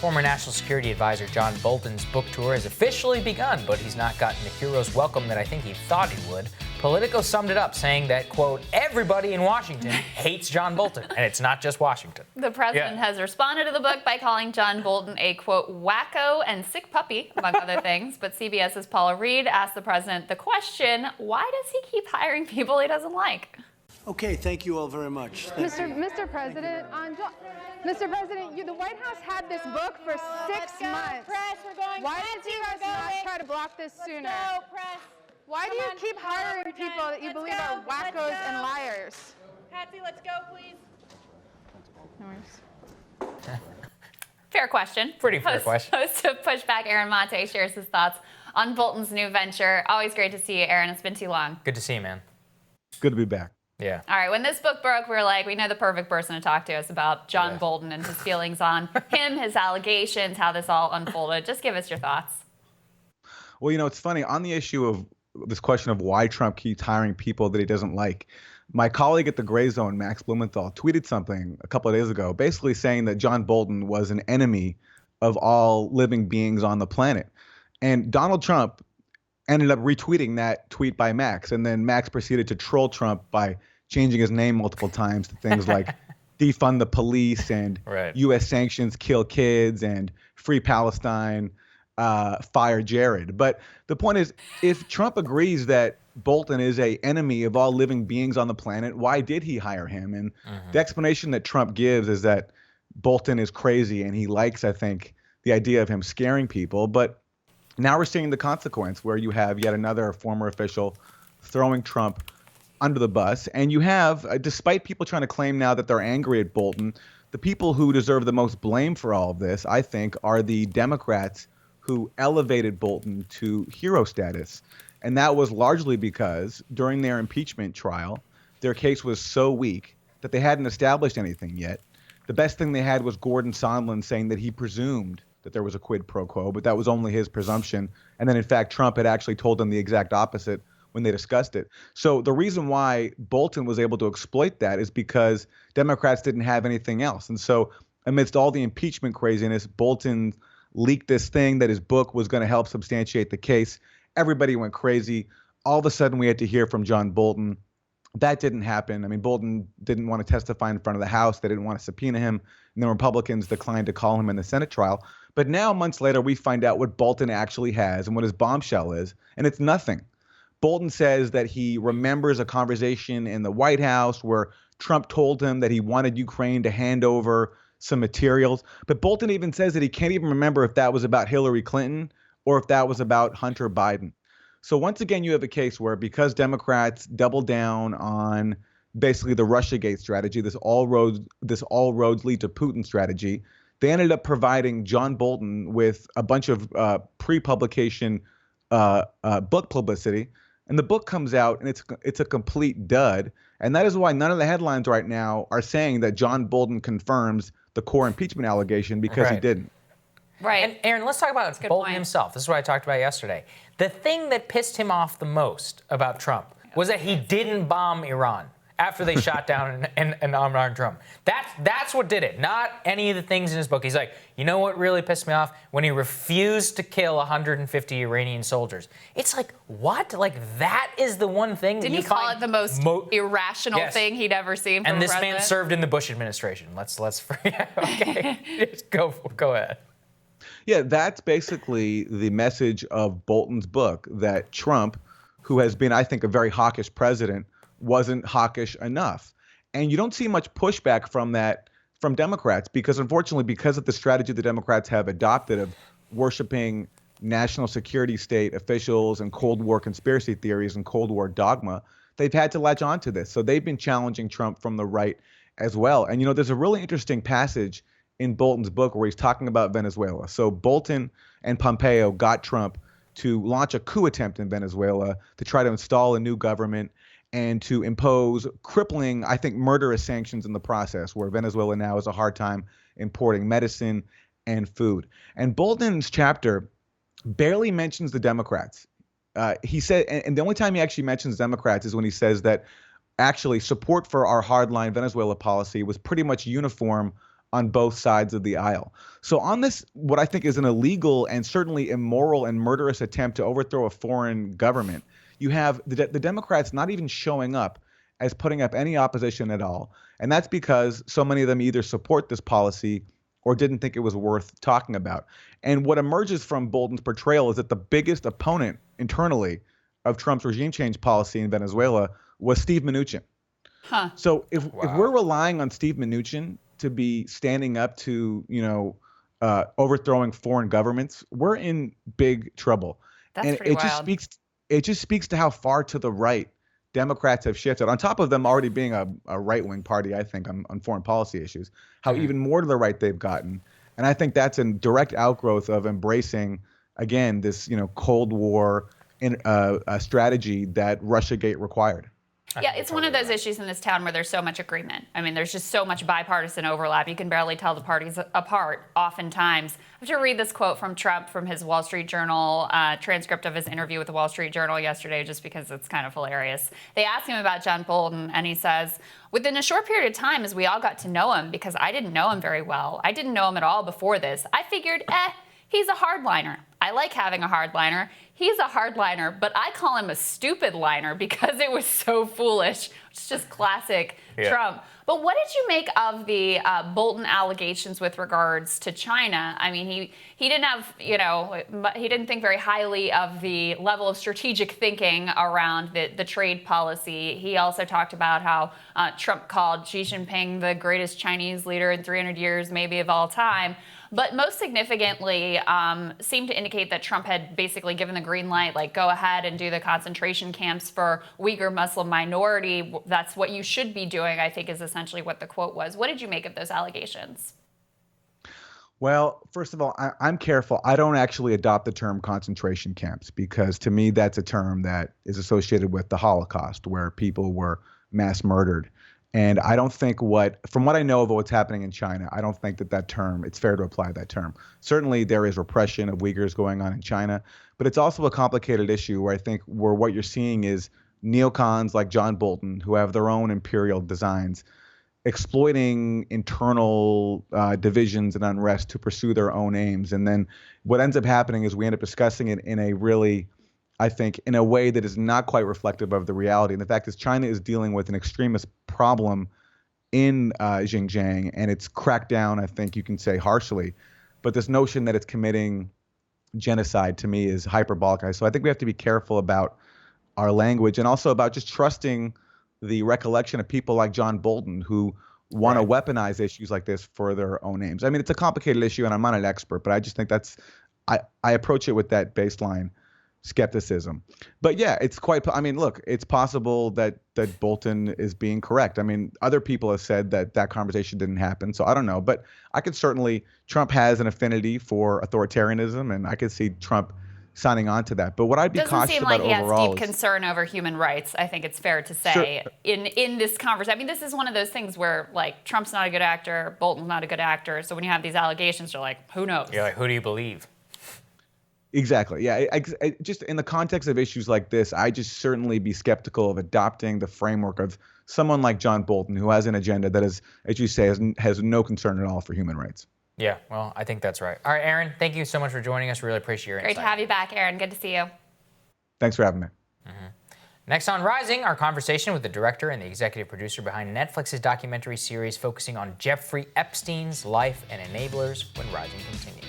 Former National Security Advisor John Bolton's book tour has officially begun, but he's not gotten the hero's welcome that I think he thought he would. Politico summed it up saying that, quote, everybody in Washington hates John Bolton, and it's not just Washington. The president has responded to the book by calling John Bolton a, quote, wacko and sick puppy, among other things. But CBS's Paula Reed asked the president the question, why does he keep hiring people he doesn't like? Okay, thank you all very much. Mr. President, Mr. President, the White House had this book for 6 months. Press, we're going. Why did you guys not try to block this sooner? Let's go, press. Why do you keep hiring people that you believe are wackos and liars? Patsy, let's go, please. No worries. Fair question. Pretty fair question. Host of Pushback, Aaron Maté, shares his thoughts on Bolton's new venture. Always great to see you, Aaron. It's been too long. Good to see you, man. Good to be back. Yeah. All right, when this book broke, we were like, we know the perfect person to talk to us about John Bolton and his feelings on him, his allegations, how this all unfolded. Just give us your thoughts. Well, it's funny. On the issue of this question of why Trump keeps hiring people that he doesn't like, my colleague at the Gray Zone, Max Blumenthal, tweeted something a couple of days ago, basically saying that John Bolton was an enemy of all living beings on the planet. And Donald Trump ended up retweeting that tweet by Max. And then Max proceeded to troll Trump by changing his name multiple times to things like defund the police and U.S. sanctions kill kids and free Palestine, fire Jared. But the point is, if Trump agrees that Bolton is an enemy of all living beings on the planet, why did he hire him? And the explanation that Trump gives is that Bolton is crazy and he likes, I think, the idea of him scaring people. But now we're seeing the consequence where you have yet another former official throwing Trump under the bus. And you have, despite people trying to claim now that they're angry at Bolton, the people who deserve the most blame for all of this, I think, are the Democrats who elevated Bolton to hero status. And that was largely because during their impeachment trial, their case was so weak that they hadn't established anything yet. The best thing they had was Gordon Sondland saying that he presumed that there was a quid pro quo, but that was only his presumption. And then, in fact, Trump had actually told them the exact opposite when they discussed it. So the reason why Bolton was able to exploit that is because Democrats didn't have anything else. And so amidst all the impeachment craziness, Bolton leaked this thing that his book was going to help substantiate the case. Everybody went crazy. All of a sudden, we had to hear from John Bolton. That didn't happen. I mean, Bolton didn't want to testify in front of the House. They didn't want to subpoena him. And the Republicans declined to call him in the Senate trial. But now, months later, we find out what Bolton actually has and what his bombshell is. And it's nothing. Bolton says that he remembers a conversation in the White House where Trump told him that he wanted Ukraine to hand over some materials. But Bolton even says that he can't even remember if that was about Hillary Clinton or if that was about Hunter Biden. So once again, you have a case where because Democrats doubled down on basically the Russiagate strategy, this all roads lead to Putin strategy, they ended up providing John Bolton with a bunch of pre-publication book publicity. And the book comes out and it's a complete dud. And that is why none of the headlines right now are saying that John Bolton confirms the core impeachment allegation, because he didn't. Right. And Aaron, let's talk about Bolton himself. This is what I talked about yesterday. The thing that pissed him off the most about Trump was that he didn't bomb Iran after they shot down an unarmed drone. That's what did it, not any of the things in his book. He's like, you know what really pissed me off? When he refused to kill 150 Iranian soldiers. It's like, what? Like, that is the one thing that Didn't he call it the most irrational thing he'd ever seen from And this president? man served in the Bush administration. Let's okay. Just go ahead. Yeah, that's basically the message of Bolton's book, that Trump, who has been, I think, a very hawkish president, wasn't hawkish enough. And you don't see much pushback from that from Democrats, because unfortunately, because of the strategy the Democrats have adopted of worshiping national security state officials and Cold War conspiracy theories and Cold War dogma, they've had to latch on to this. So they've been challenging Trump from the right as well. And, there's a really interesting passage in Bolton's book where he's talking about Venezuela. So Bolton and Pompeo got Trump to launch a coup attempt in Venezuela to try to install a new government and to impose crippling, I think, murderous sanctions in the process, where Venezuela now has a hard time importing medicine and food. And Bolton's chapter barely mentions the Democrats. He said, and the only time he actually mentions Democrats is when he says that actually support for our hardline Venezuela policy was pretty much uniform on both sides of the aisle. So on this, what I think is an illegal and certainly immoral and murderous attempt to overthrow a foreign government, you have the Democrats not even showing up as putting up any opposition at all. And that's because so many of them either support this policy or didn't think it was worth talking about. And what emerges from Bolton's portrayal is that the biggest opponent internally of Trump's regime change policy in Venezuela was Steve Mnuchin. So if we're relying on Steve Mnuchin to be standing up to, overthrowing foreign governments, we're in big trouble. That's pretty wild. It just speaks to how far to the right Democrats have shifted, on top of them already being a right-wing party, I think, on foreign policy issues, how even more to the right they've gotten. And I think that's a direct outgrowth of embracing, again, this Cold War strategy that Russiagate required. Yeah, it's one of those issues in this town where there's so much agreement. I mean, there's just so much bipartisan overlap. You can barely tell the parties apart oftentimes. I have to read this quote from Trump from his Wall Street Journal transcript of his interview with the Wall Street Journal yesterday, just because it's kind of hilarious. They asked him about John Bolton, and he says, "Within a short period of time, as we all got to know him, because I didn't know him very well, I didn't know him at all before this, I figured, he's a hardliner. I like having a hardliner. He's a hardliner, but I call him a stupid liner because it was so foolish." It's just classic Trump. But what did you make of the Bolton allegations with regards to China? I mean, he didn't have, he didn't think very highly of the level of strategic thinking around the trade policy. He also talked about how Trump called Xi Jinping the greatest Chinese leader in 300 years, maybe of all time. But most significantly, seemed to indicate that Trump had basically given the green light, like, go ahead and do the concentration camps for Uyghur Muslim minority. That's what you should be doing, I think, is essentially what the quote was. What did you make of those allegations? Well, first of all, I'm careful. I don't actually adopt the term concentration camps because to me, that's a term that is associated with the Holocaust, where people were mass murdered. And I don't think from what I know of what's happening in China, I don't think that term, it's fair to apply that term. Certainly there is repression of Uyghurs going on in China, but it's also a complicated issue where I think what you're seeing is neocons like John Bolton, who have their own imperial designs, exploiting internal divisions and unrest to pursue their own aims. And then what ends up happening is we end up discussing it in a really, I think, in a way that is not quite reflective of the reality. And the fact is China is dealing with an extremist problem in Xinjiang, and it's cracked down, I think you can say, harshly. But this notion that it's committing genocide to me is hyperbolic. So I think we have to be careful about our language and also about just trusting the recollection of people like John Bolton who want to weaponize issues like this for their own aims. I mean, it's a complicated issue, and I'm not an expert, but I just think I approach it with that baseline skepticism. But yeah, look, it's possible that Bolton is being correct. I mean, other people have said that conversation didn't happen, so I don't know. But Trump has an affinity for authoritarianism, and I could see Trump signing on to that. But what I'd be cautious about overall doesn't seem like he has deep concern over human rights, I think it's fair to say, in this conversation. I mean, this is one of those things where, like, Trump's not a good actor, Bolton's not a good actor, so when you have these allegations, you're like, who knows? You're like, who do you believe? Exactly. Yeah. I just in the context of issues like this, I just certainly be skeptical of adopting the framework of someone like John Bolton, who has an agenda that is, as you say, has no concern at all for human rights. Yeah, well, I think that's right. All right, Aaron, thank you so much for joining us. Really appreciate your insight. Great to have you back, Aaron. Good to see you. Thanks for having me. Next on Rising, our conversation with the director and the executive producer behind Netflix's documentary series focusing on Jeffrey Epstein's life and enablers when Rising continues.